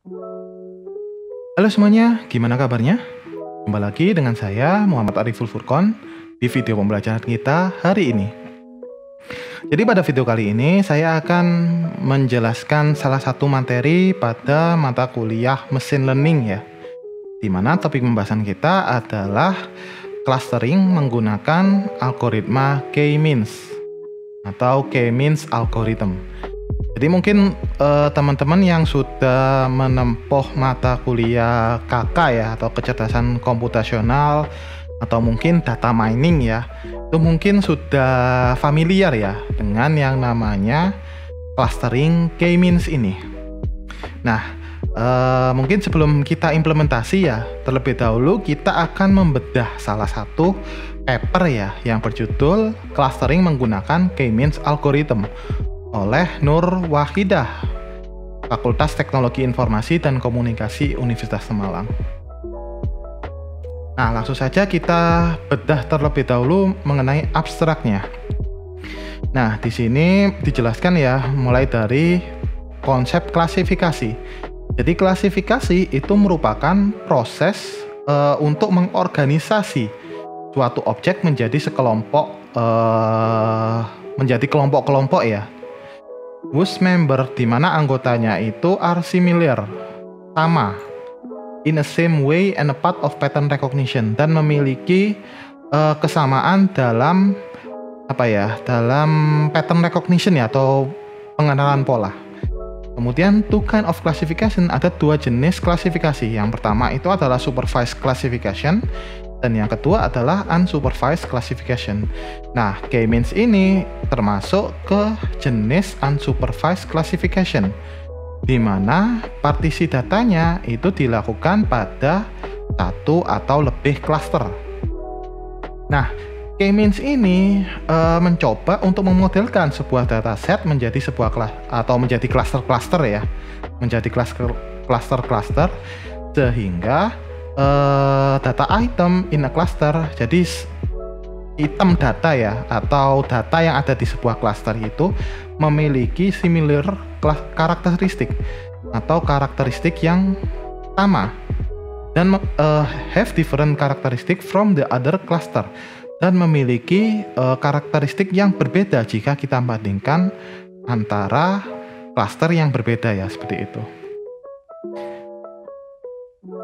Halo semuanya, gimana kabarnya? Kembali lagi dengan saya, Muhammad Ariful Furqon, di video pembelajaran kita hari ini. Jadi pada video kali ini, saya akan menjelaskan salah satu materi pada mata kuliah mesin learning ya. Di mana topik pembahasan kita adalah clustering menggunakan algoritma K-means atau K-means algorithm. Jadi mungkin teman-teman yang sudah menempuh mata kuliah KK ya atau kecerdasan komputasional atau mungkin data mining ya, itu mungkin sudah familiar ya dengan yang namanya clustering K-means ini. Nah, mungkin sebelum kita implementasi ya, terlebih dahulu kita akan membedah salah satu paper ya yang berjudul clustering menggunakan K-means algorithm oleh Nur Wahidah, Fakultas Teknologi Informasi dan Komunikasi Universitas Semarang. Nah, langsung saja kita bedah terlebih dahulu mengenai abstraknya. Nah, di sini dijelaskan ya mulai dari konsep klasifikasi. Jadi klasifikasi itu merupakan proses untuk mengorganisasi suatu objek menjadi sekelompok menjadi kelompok-kelompok ya. Whose member di mana anggotanya itu are similar, sama, in a same way and a part of pattern recognition, dan memiliki kesamaan dalam dalam pattern recognition ya atau pengenalan pola. Kemudian two kind of classification, ada dua jenis klasifikasi. Yang pertama itu adalah supervised classification dan yang kedua adalah unsupervised classification. Nah, K-means ini termasuk ke jenis unsupervised classification, di mana partisi datanya itu dilakukan pada satu atau lebih cluster. Nah, K-means ini mencoba untuk memodelkan sebuah dataset menjadi sebuah menjadi cluster-cluster ya, menjadi cluster-cluster sehingga data item in a cluster, jadi item data ya atau data yang ada di sebuah cluster itu memiliki similar karakteristik atau karakteristik yang sama dan have different karakteristik from the other cluster, dan memiliki karakteristik yang berbeda jika kita bandingkan antara cluster yang berbeda ya, seperti itu.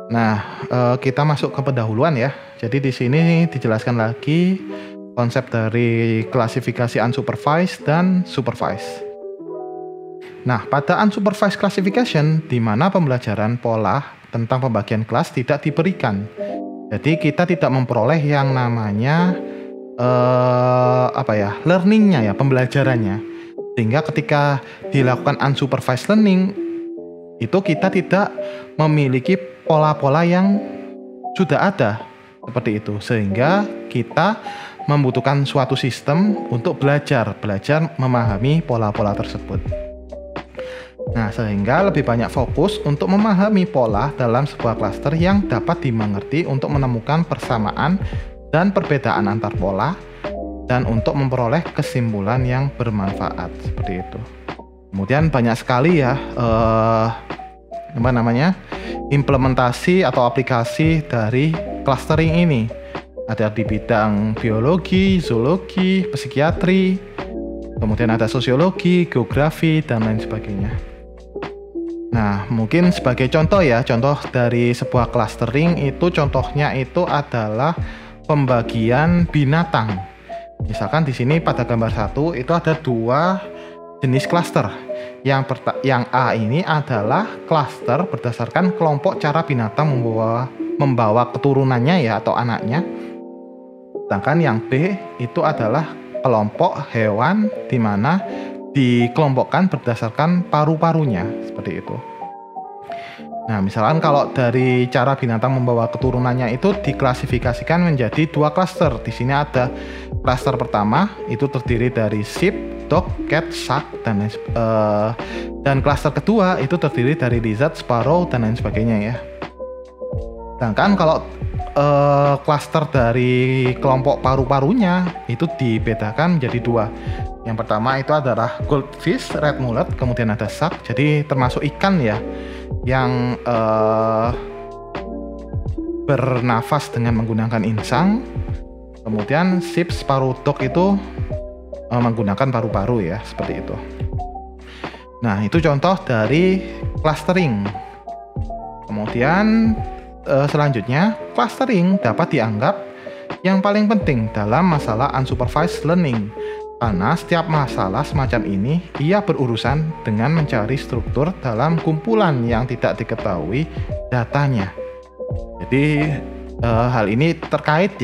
Nah, kita masuk ke pendahuluan ya. Jadi di sini dijelaskan lagi konsep dari klasifikasi unsupervised dan supervised. Nah, pada unsupervised classification, di mana pembelajaran pola tentang pembagian kelas tidak diberikan. Jadi kita tidak memperoleh yang namanya learningnya ya, pembelajarannya. Sehingga ketika dilakukan unsupervised learning, itu kita tidak memiliki pola-pola yang sudah ada seperti itu, sehingga kita membutuhkan suatu sistem untuk belajar memahami pola-pola tersebut. Nah, sehingga lebih banyak fokus untuk memahami pola dalam sebuah klaster yang dapat dimengerti untuk menemukan persamaan dan perbedaan antar pola dan untuk memperoleh kesimpulan yang bermanfaat seperti itu. Kemudian banyak sekali ya implementasi atau aplikasi dari clustering ini. Ada di bidang biologi, zoologi, psikiatri, kemudian ada sosiologi, geografi, dan lain sebagainya. Nah, mungkin sebagai contoh ya, contoh dari sebuah clustering itu contohnya itu adalah pembagian binatang. Misalkan di sini pada gambar 1 itu ada dua jenis cluster. Yang A ini adalah cluster berdasarkan kelompok cara binatang membawa keturunannya ya atau anaknya. Sedangkan yang B itu adalah kelompok hewan di mana dikelompokkan berdasarkan paru-parunya, seperti itu. Nah, misalkan kalau dari cara binatang membawa keturunannya itu diklasifikasikan menjadi dua cluster. Di sini ada cluster pertama itu terdiri dari sheep, dog, cat, shark, dan cluster kedua itu terdiri dari lizard, sparrow, dan lain sebagainya ya. Sedangkan kalau cluster dari kelompok paru-parunya itu dibedakan menjadi dua. Yang pertama itu adalah goldfish, red mullet, kemudian ada shark, jadi termasuk ikan ya. yang bernafas dengan menggunakan insang. Kemudian Sheep's Sparrow Dog itu menggunakan paru-paru ya, seperti itu. Nah, itu contoh dari clustering. Kemudian selanjutnya, clustering dapat dianggap yang paling penting dalam masalah unsupervised learning. Karena setiap masalah semacam ini, ia berurusan dengan mencari struktur dalam kumpulan yang tidak diketahui datanya. Jadi hal ini terkait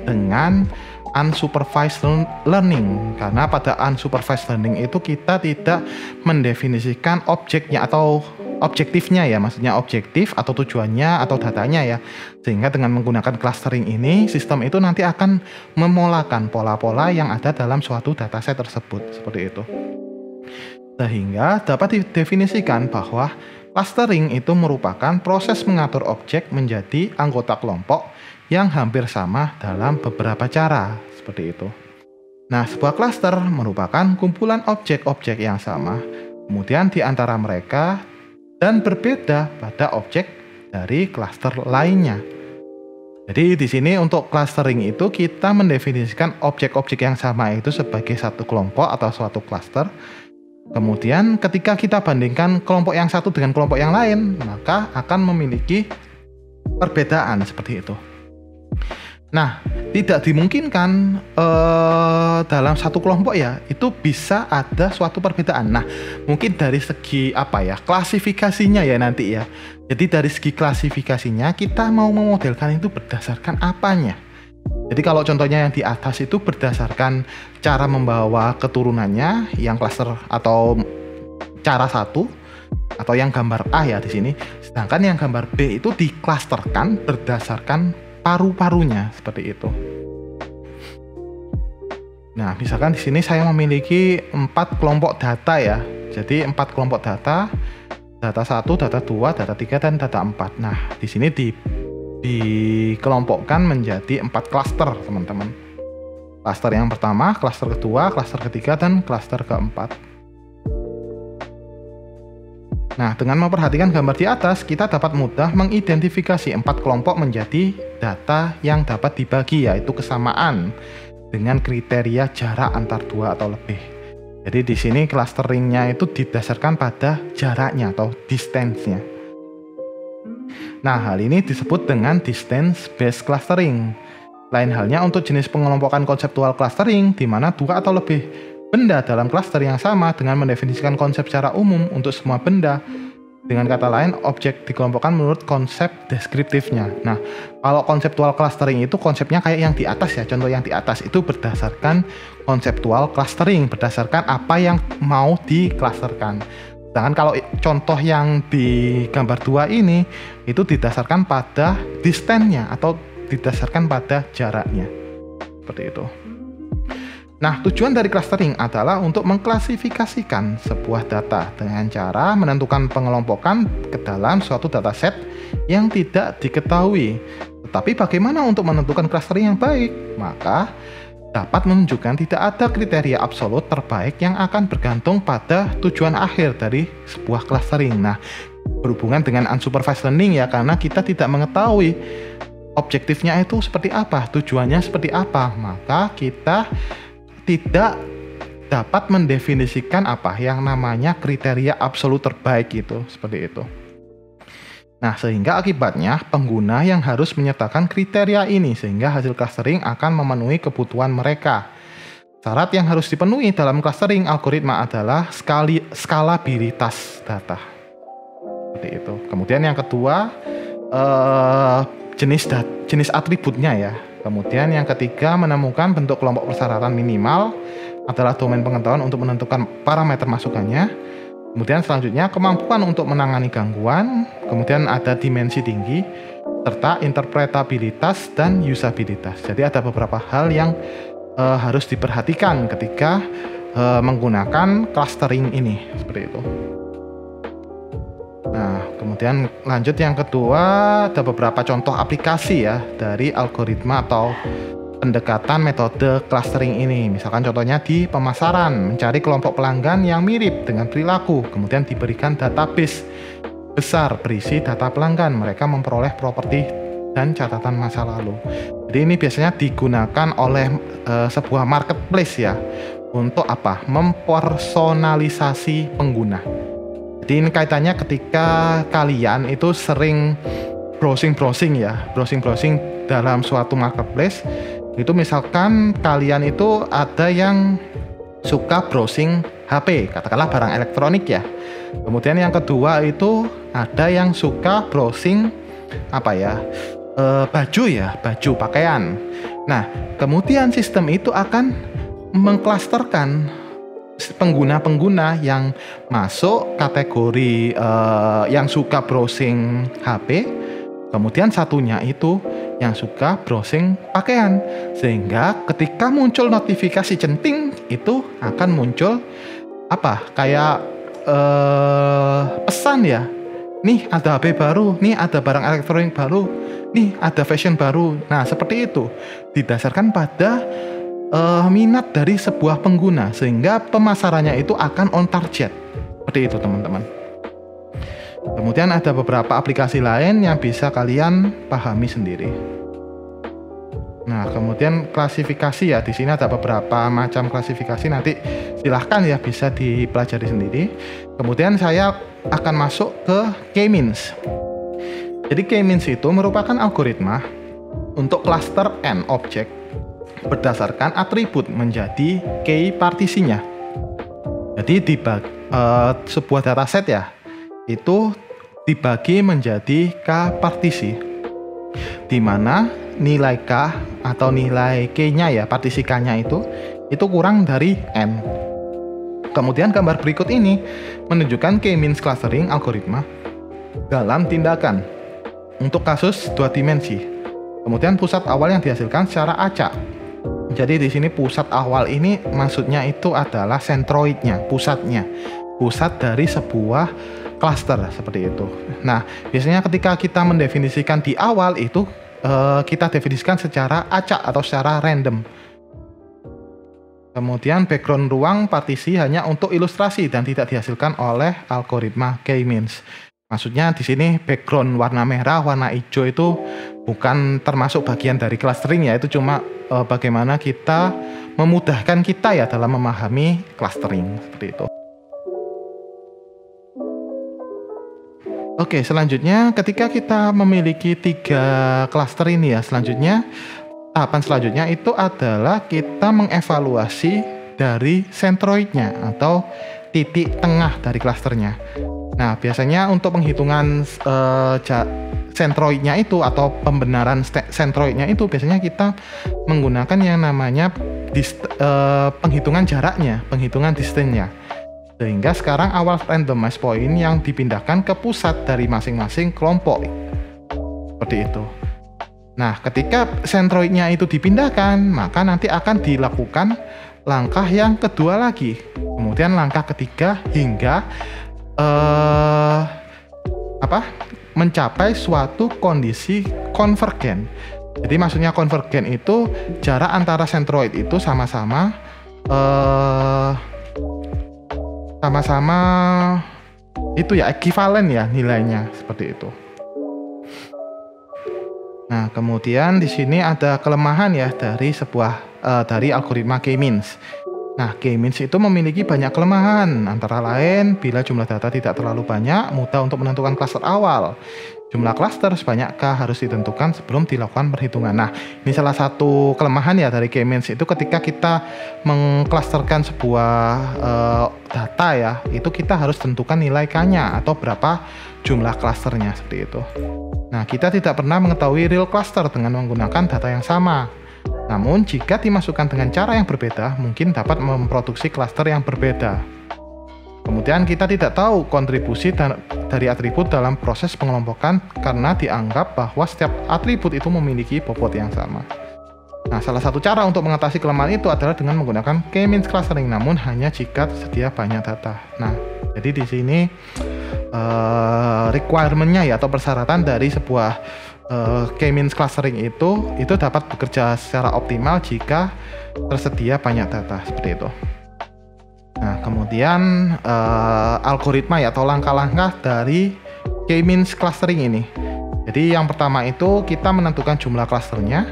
dengan unsupervised learning, karena pada unsupervised learning itu kita tidak mendefinisikan objeknya atau objektifnya ya, maksudnya objektif atau tujuannya atau datanya ya, sehingga dengan menggunakan clustering ini sistem itu nanti akan memolakan pola-pola yang ada dalam suatu dataset tersebut, seperti itu. Sehingga dapat didefinisikan bahwa clustering itu merupakan proses mengatur objek menjadi anggota kelompok yang hampir sama dalam beberapa cara, seperti itu. Nah, sebuah cluster merupakan kumpulan objek-objek yang sama, kemudian di antara mereka dan berbeda pada objek dari cluster lainnya. Jadi di sini untuk clustering itu kita mendefinisikan objek-objek yang sama itu sebagai satu kelompok atau suatu cluster. Kemudian ketika kita bandingkan kelompok yang satu dengan kelompok yang lain, maka akan memiliki perbedaan seperti itu. Nah, tidak dimungkinkan dalam satu kelompok ya, itu bisa ada suatu perbedaan. Nah, mungkin dari segi klasifikasinya ya nanti ya. Jadi dari segi klasifikasinya kita mau memodelkan itu berdasarkan apanya. Jadi kalau contohnya yang di atas itu berdasarkan cara membawa keturunannya, yang cluster atau cara satu, atau yang gambar A ya di sini. Sedangkan yang gambar B itu diklasterkan berdasarkan paru-parunya, seperti itu. Nah, misalkan di sini saya memiliki 4 kelompok data ya. Jadi 4 kelompok data 1, data 2, data 3 dan data 4. Nah, di sini dikelompokkan menjadi 4 klaster, teman-teman. Klaster yang pertama, klaster kedua, klaster ketiga dan klaster keempat. Nah, dengan memperhatikan gambar di atas, kita dapat mudah mengidentifikasi 4 kelompok menjadi data yang dapat dibagi, yaitu kesamaan dengan kriteria jarak antar 2 atau lebih. Jadi di sini clusteringnya itu didasarkan pada jaraknya atau distance-nya. Nah, hal ini disebut dengan distance-based clustering. Lain halnya untuk jenis pengelompokan konseptual clustering, di mana 2 atau lebih benda dalam klaster yang sama dengan mendefinisikan konsep secara umum untuk semua benda. Dengan kata lain, objek dikelompokkan menurut konsep deskriptifnya. Nah, kalau konseptual clustering itu konsepnya kayak yang di atas ya. Contoh yang di atas itu berdasarkan konseptual clustering, berdasarkan apa yang mau diklasterkan. Sedangkan kalau contoh yang di gambar 2 ini, itu didasarkan pada distance-nya atau didasarkan pada jaraknya. Seperti itu. Nah, tujuan dari clustering adalah untuk mengklasifikasikan sebuah data dengan cara menentukan pengelompokan ke dalam suatu dataset yang tidak diketahui. Tetapi bagaimana untuk menentukan clustering yang baik? Maka dapat menunjukkan tidak ada kriteria absolut terbaik yang akan bergantung pada tujuan akhir dari sebuah clustering. Nah, berhubungan dengan unsupervised learning ya, karena kita tidak mengetahui objektifnya itu seperti apa, tujuannya seperti apa, maka kita tidak dapat mendefinisikan apa yang namanya kriteria absolut terbaik itu, seperti itu. Nah, sehingga akibatnya pengguna yang harus menyertakan kriteria ini sehingga hasil clustering akan memenuhi kebutuhan mereka. Syarat yang harus dipenuhi dalam clustering algoritma adalah skalabilitas data. Seperti itu. Kemudian yang kedua, jenis atributnya ya. Kemudian yang ketiga, menemukan bentuk kelompok persyaratan minimal adalah domain pengetahuan untuk menentukan parameter masukannya. Kemudian selanjutnya, kemampuan untuk menangani gangguan. Kemudian ada dimensi tinggi, serta interpretabilitas dan usabilitas. Jadi ada beberapa hal yang harus diperhatikan ketika menggunakan clustering ini, seperti itu. Nah, kemudian lanjut yang kedua, ada beberapa contoh aplikasi ya dari algoritma atau pendekatan metode clustering ini. Misalkan contohnya di pemasaran, mencari kelompok pelanggan yang mirip dengan perilaku, kemudian diberikan database besar berisi data pelanggan. Mereka memperoleh properti dan catatan masa lalu. Jadi ini biasanya digunakan oleh sebuah marketplace ya, untuk apa? Mempersonalisasi pengguna. Jadi ini kaitannya ketika kalian itu sering browsing dalam suatu marketplace. Itu misalkan kalian itu ada yang suka browsing HP, katakanlah barang elektronik ya. Kemudian yang kedua itu ada yang suka browsing baju pakaian. Nah, kemudian sistem itu akan mengklasterkan pengguna-pengguna yang masuk kategori yang suka browsing HP, kemudian satunya itu yang suka browsing pakaian, sehingga ketika muncul notifikasi centing itu akan muncul pesan ya, nih ada HP baru, nih ada barang elektronik baru, nih ada fashion baru. Nah seperti itu, didasarkan pada minat dari sebuah pengguna, sehingga pemasarannya itu akan on target. Seperti itu teman-teman. Kemudian ada beberapa aplikasi lain yang bisa kalian pahami sendiri. Nah, kemudian klasifikasi ya, di sini ada beberapa macam klasifikasi, nanti silahkan ya bisa dipelajari sendiri. Kemudian saya akan masuk ke K-means. Jadi K-means itu merupakan algoritma untuk cluster N objek berdasarkan atribut menjadi key partisinya. Jadi sebuah dataset ya, itu dibagi menjadi K partisi, di mana nilai K atau nilai K-nya ya, partisi K-nya itu kurang dari N. Kemudian gambar berikut ini menunjukkan K-means clustering algoritma dalam tindakan untuk kasus 2 dimensi. Kemudian pusat awal yang dihasilkan secara acak. Jadi di sini pusat awal ini maksudnya itu adalah sentroidnya, pusat dari sebuah cluster seperti itu. Nah, biasanya ketika kita mendefinisikan di awal itu kita definisikan secara acak atau secara random. Kemudian background ruang partisi hanya untuk ilustrasi dan tidak dihasilkan oleh algoritma K-means. Maksudnya di sini background warna merah, warna hijau itu bukan termasuk bagian dari clustering ya, itu cuma bagaimana kita memudahkan kita ya dalam memahami clustering seperti itu. Oke, selanjutnya ketika kita memiliki 3 cluster ini ya, tahapan selanjutnya itu adalah kita mengevaluasi dari sentroidnya atau titik tengah dari klasternya. Nah, biasanya untuk penghitungan sentroidnya itu atau pembenaran sentroidnya itu biasanya kita menggunakan yang namanya penghitungan jaraknya, penghitungan distance-nya. Sehingga sekarang awal randomized point yang dipindahkan ke pusat dari masing-masing kelompok. Seperti itu. Nah, ketika sentroidnya itu dipindahkan, maka nanti akan dilakukan langkah yang kedua lagi. Kemudian langkah ketiga hingga mencapai suatu kondisi konvergen. Jadi maksudnya konvergen itu jarak antara sentroid itu sama-sama itu ya ekivalen ya nilainya seperti itu. Nah, kemudian di sini ada kelemahan ya dari algoritma K-means. Nah, K-means itu memiliki banyak kelemahan, antara lain bila jumlah data tidak terlalu banyak, mudah untuk menentukan klaster awal. Jumlah klaster sebanyakkah harus ditentukan sebelum dilakukan perhitungan. Nah, ini salah satu kelemahan ya dari K-means itu ketika kita mengklasterkan sebuah data ya, itu kita harus tentukan nilai K-nya atau berapa jumlah klasternya seperti itu. Nah, kita tidak pernah mengetahui real cluster dengan menggunakan data yang sama. Namun, jika dimasukkan dengan cara yang berbeda, mungkin dapat memproduksi klaster yang berbeda. Kemudian kita tidak tahu kontribusi dari atribut dalam proses pengelompokan karena dianggap bahwa setiap atribut itu memiliki bobot yang sama. Nah, salah satu cara untuk mengatasi kelemahan itu adalah dengan menggunakan K-means clustering, namun hanya jika tersedia banyak data. Nah, jadi di sini requirement-nya ya atau persyaratan dari sebuah K-means clustering itu dapat bekerja secara optimal jika tersedia banyak data seperti itu. Nah, kemudian algoritma ya atau langkah-langkah dari K-means clustering ini. Jadi yang pertama itu kita menentukan jumlah klasternya,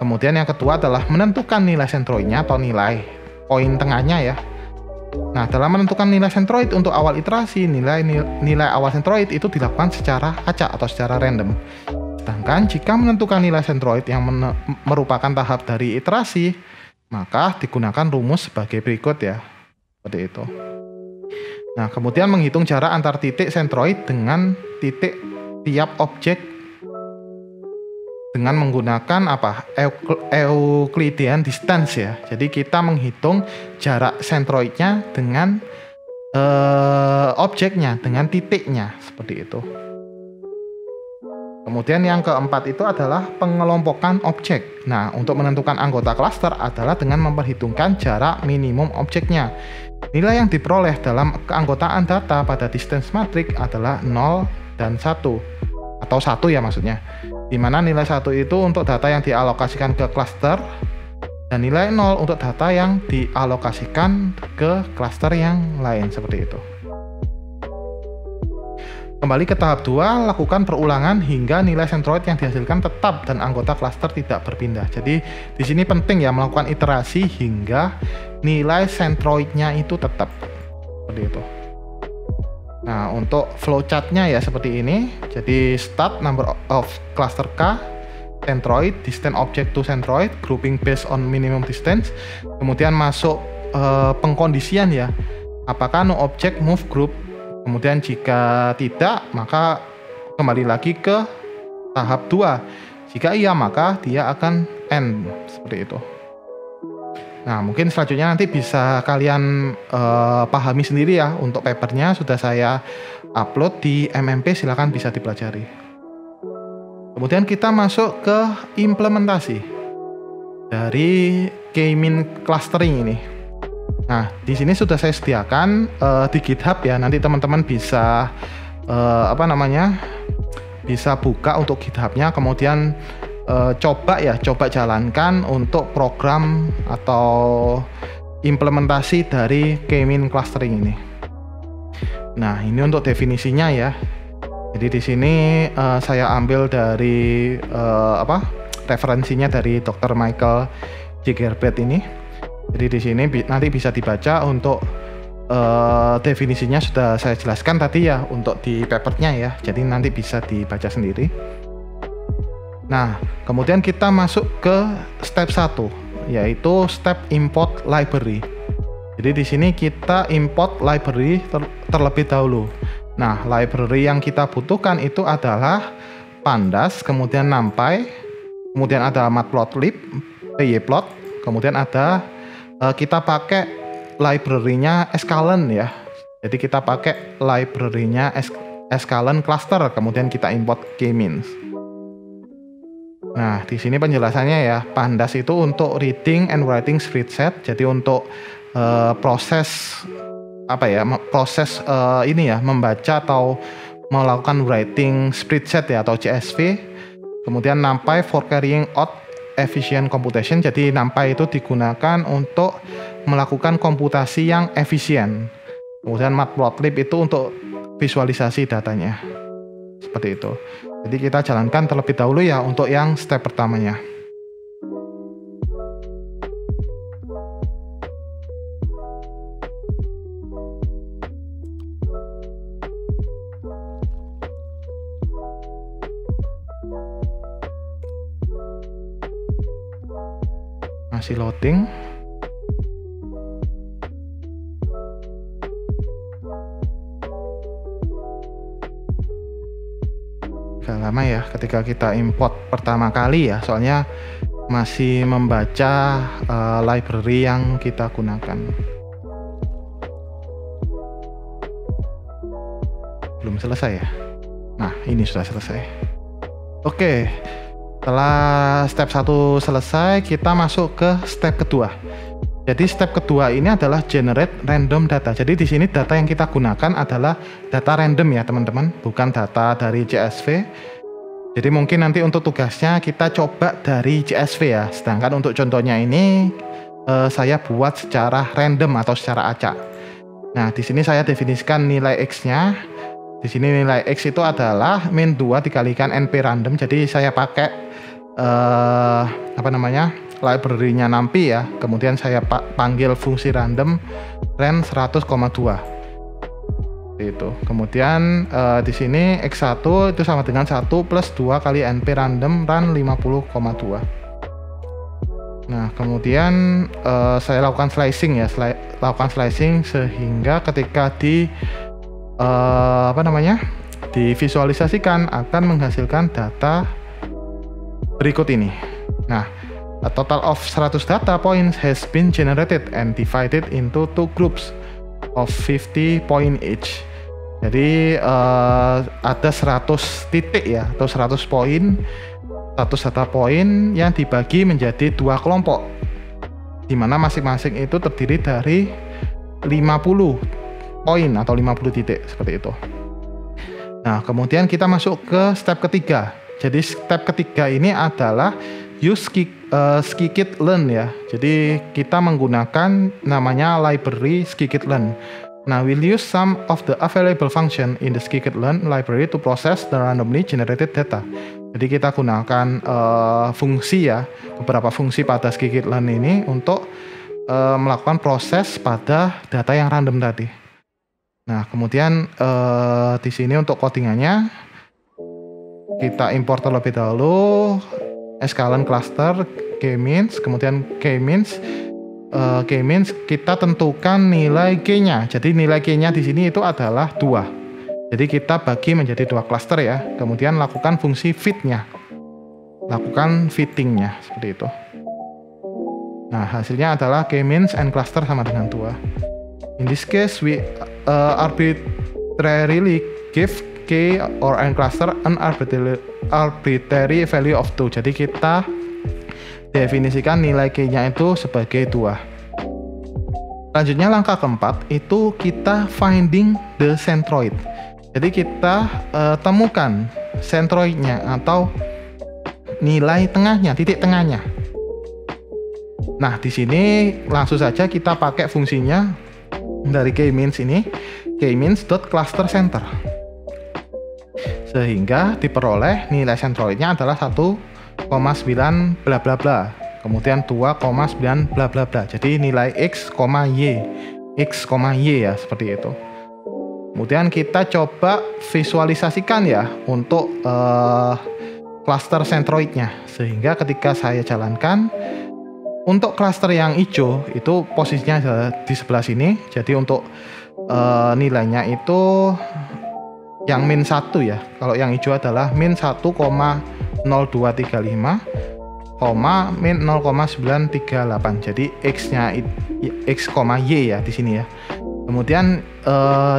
kemudian yang kedua adalah menentukan nilai sentroidnya atau nilai poin tengahnya ya. Nah, dalam menentukan nilai sentroid untuk awal iterasi, nilai awal sentroid itu dilakukan secara acak atau secara random. Sedangkan jika menentukan nilai sentroid yang merupakan tahap dari iterasi, maka digunakan rumus sebagai berikut ya. Seperti itu. Nah, kemudian menghitung jarak antar titik sentroid dengan titik tiap objek dengan menggunakan Euclidean distance ya. Jadi kita menghitung jarak sentroidnya dengan objeknya, dengan titiknya, seperti itu. Kemudian yang keempat itu adalah pengelompokan objek. Nah, untuk menentukan anggota klaster adalah dengan memperhitungkan jarak minimum objeknya. Nilai yang diperoleh dalam keanggotaan data pada distance matrix adalah 0 dan 1. Atau 1 ya maksudnya. Di mana nilai 1 itu untuk data yang dialokasikan ke klaster dan nilai 0 untuk data yang dialokasikan ke klaster yang lain, seperti itu. Kembali ke tahap 2, lakukan perulangan hingga nilai sentroid yang dihasilkan tetap dan anggota klaster tidak berpindah. Jadi di sini penting ya melakukan iterasi hingga nilai sentroidnya itu tetap. Seperti itu. Nah, untuk flowchartnya ya seperti ini. Jadi start number of cluster K, centroid, distance object to centroid, grouping based on minimum distance. Kemudian masuk pengkondisian ya. Apakah no object move group? Kemudian jika tidak, maka kembali lagi ke tahap 2. Jika iya, maka dia akan end, seperti itu. Nah, mungkin selanjutnya nanti bisa kalian pahami sendiri ya. Untuk papernya sudah saya upload di MMP, silakan bisa dipelajari. Kemudian kita masuk ke implementasi dari K-mean clustering ini. Nah, di sini sudah saya sediakan di GitHub ya. Nanti teman-teman bisa bisa buka untuk GitHub-nya, kemudian coba jalankan untuk program atau implementasi dari K-mean clustering ini. Nah, ini untuk definisinya ya. Jadi di sini saya ambil dari referensinya dari Dr. Michael J. Gerbet ini. Jadi di sini nanti bisa dibaca untuk definisinya sudah saya jelaskan tadi ya untuk di papernya ya. Jadi nanti bisa dibaca sendiri. Nah, kemudian kita masuk ke step 1 yaitu step import library. Jadi di sini kita import library terlebih dahulu. Nah, library yang kita butuhkan itu adalah Pandas, kemudian NumPy, kemudian ada Matplotlib, pyplot, kemudian ada kita pakai library-nya Escalent ya. Jadi kita pakai library-nya Escalent cluster, kemudian kita import K-means. Nah, di sini penjelasannya ya. Pandas itu untuk reading and writing spreadsheet. Jadi untuk proses membaca atau melakukan writing spreadsheet ya atau CSV. Kemudian NumPy for carrying out efficient computation. Jadi NumPy itu digunakan untuk melakukan komputasi yang efisien. Kemudian Matplotlib itu untuk visualisasi datanya. Seperti itu. Jadi kita jalankan terlebih dahulu ya untuk yang step pertamanya. Masih loading. Agak lama ya ketika kita import pertama kali ya, soalnya masih membaca library yang kita gunakan. Belum selesai ya. Nah, ini sudah selesai. Oke. Setelah step 1 selesai, kita masuk ke step kedua. Jadi step kedua ini adalah generate random data. Jadi di sini data yang kita gunakan adalah data random ya teman-teman, bukan data dari CSV. Jadi mungkin nanti untuk tugasnya kita coba dari CSV ya. Sedangkan untuk contohnya ini saya buat secara random atau secara acak. Nah, di sini saya definisikan nilai X-nya, Di sini nilai X itu adalah min 2 dikalikan NP random. Jadi saya pakai library-nya NumPy ya. Kemudian saya panggil fungsi random ran 100,2. Itu. Kemudian di sini X1 itu sama dengan 1 plus 2 kali NP random ran 50,2. Nah, kemudian saya lakukan slicing ya, lakukan slicing sehingga ketika divisualisasikan akan menghasilkan data berikut ini. Nah, a total of 100 data points has been generated and divided into 2 groups of 50 point each. Jadi ada 100 titik ya, atau 100 poin, 100 data poin yang dibagi menjadi 2 kelompok, di mana masing-masing itu terdiri dari 50 poin atau 50 titik seperti itu. Nah, kemudian kita masuk ke step ketiga. Jadi step ketiga ini adalah use scikit-learn ya. Jadi kita menggunakan namanya library scikit-learn. Now we'll use some of the available function in the scikit-learn library to process the randomly generated data. Jadi kita gunakan fungsi ya, beberapa fungsi pada scikit-learn ini untuk melakukan proses pada data yang random tadi. Nah, kemudian di sini untuk codingannya kita import terlebih dahulu sklearn cluster k-means, kemudian k-means kita tentukan nilai k-nya. Jadi nilai k-nya di sini itu adalah 2. Jadi kita bagi menjadi 2 cluster ya. Kemudian lakukan fungsi fit-nya. Lakukan fitting-nya seperti itu. Nah, hasilnya adalah k-means and cluster sama dengan 2. In this case we arbitrarily give k or n cluster an arbitrary value of 2. Jadi kita definisikan nilai k-nya itu sebagai 2. Selanjutnya langkah keempat itu kita finding the centroid. Jadi kita temukan centroidnya atau nilai tengahnya, titik tengahnya. Nah, di sini langsung saja kita pakai fungsinya dari k-means ini, k-means.cluster_center. Sehingga diperoleh nilai centroidnya adalah 1,9 bla bla bla, kemudian 2,9 bla bla bla. Jadi nilai x, y ya, seperti itu. Kemudian kita coba visualisasikan ya untuk cluster centroidnya, sehingga ketika saya jalankan untuk cluster yang hijau itu posisinya di sebelah sini. Jadi untuk nilainya itu yang min 1 ya. Kalau yang hijau adalah min 1,0235, min 0,938. Jadi x-nya x, y ya di sini ya. Kemudian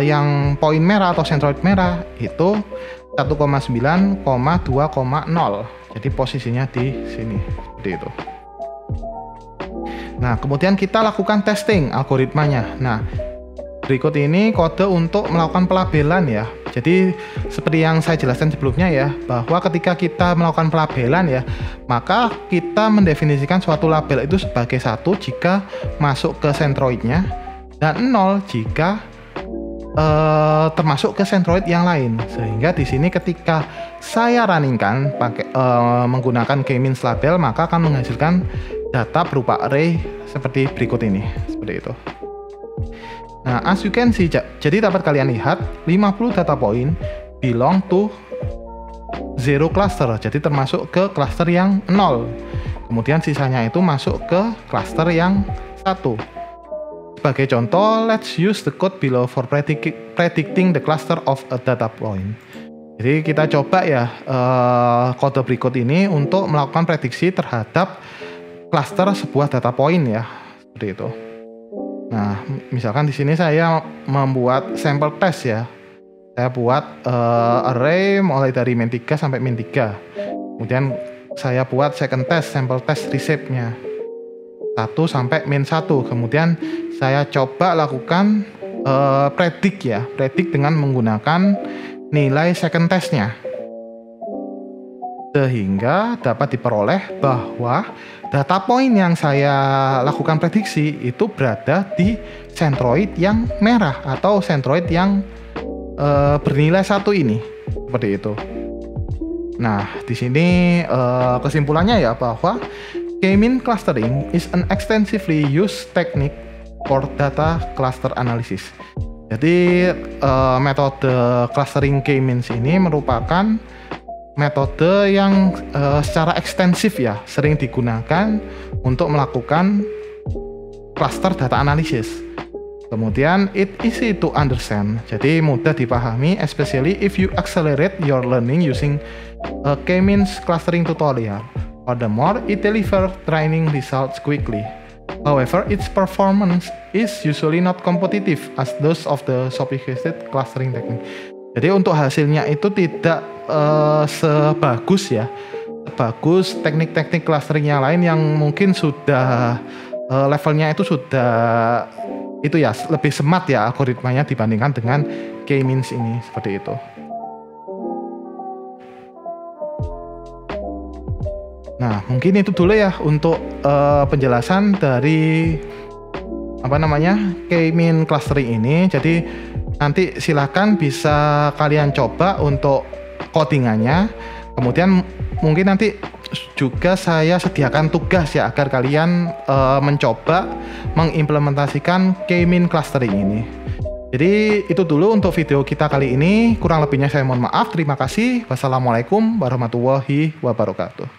yang poin merah atau centroid merah itu 1,9,2,0. Jadi posisinya di sini seperti itu. Nah, kemudian kita lakukan testing algoritmanya. Nah, berikut ini kode untuk melakukan pelabelan ya. Jadi seperti yang saya jelaskan sebelumnya ya, bahwa ketika kita melakukan pelabelan ya, maka kita mendefinisikan suatu label itu sebagai 1 jika masuk ke centroidnya dan 0 jika termasuk ke centroid yang lain. Sehingga di sini ketika saya runningkan pakai menggunakan k-means label, maka akan menghasilkan data berupa array seperti berikut ini, seperti itu. Nah, as you can see, jadi dapat kalian lihat 50 data point belong to 0 cluster, jadi termasuk ke cluster yang 0. Kemudian sisanya itu masuk ke cluster yang 1. Sebagai contoh, let's use the code below for predicting the cluster of a data point. Jadi kita coba ya kode berikut ini untuk melakukan prediksi terhadap cluster sebuah data point ya, seperti itu. Nah, misalkan di sini saya membuat sampel test ya. Saya buat array mulai dari min 3 sampai min 3. Kemudian saya buat second test, sampel test receipt-nya 1 sampai min 1. Kemudian saya coba lakukan predict ya, predict dengan menggunakan nilai second test-nya. Sehingga dapat diperoleh bahwa data point yang saya lakukan prediksi itu berada di centroid yang merah atau centroid yang bernilai 1 ini, seperti itu. Nah, di sini kesimpulannya ya bahwa K-mean clustering is an extensively used technique for data cluster analysis. Jadi metode clustering K-means ini merupakan metode yang secara ekstensif ya sering digunakan untuk melakukan cluster data analysis. Kemudian it easy to understand, jadi mudah dipahami, especially if you accelerate your learning using a K-means clustering tutorial. Furthermore, it delivers training results quickly. However, its performance is usually not competitive as those of the sophisticated clustering technique. Jadi untuk hasilnya itu tidak sebagus teknik-teknik clustering yang lain yang mungkin sudah levelnya itu sudah itu ya lebih smart ya algoritmanya dibandingkan dengan K-means ini, seperti itu. Nah, mungkin itu dulu ya untuk penjelasan dari K-mean clustering ini. Jadi nanti silahkan bisa kalian coba untuk codingannya. Kemudian mungkin nanti juga saya sediakan tugas ya agar kalian mencoba mengimplementasikan K-mean clustering ini. Jadi itu dulu untuk video kita kali ini. Kurang lebihnya saya mohon maaf. Terima kasih. Wassalamualaikum warahmatullahi wabarakatuh.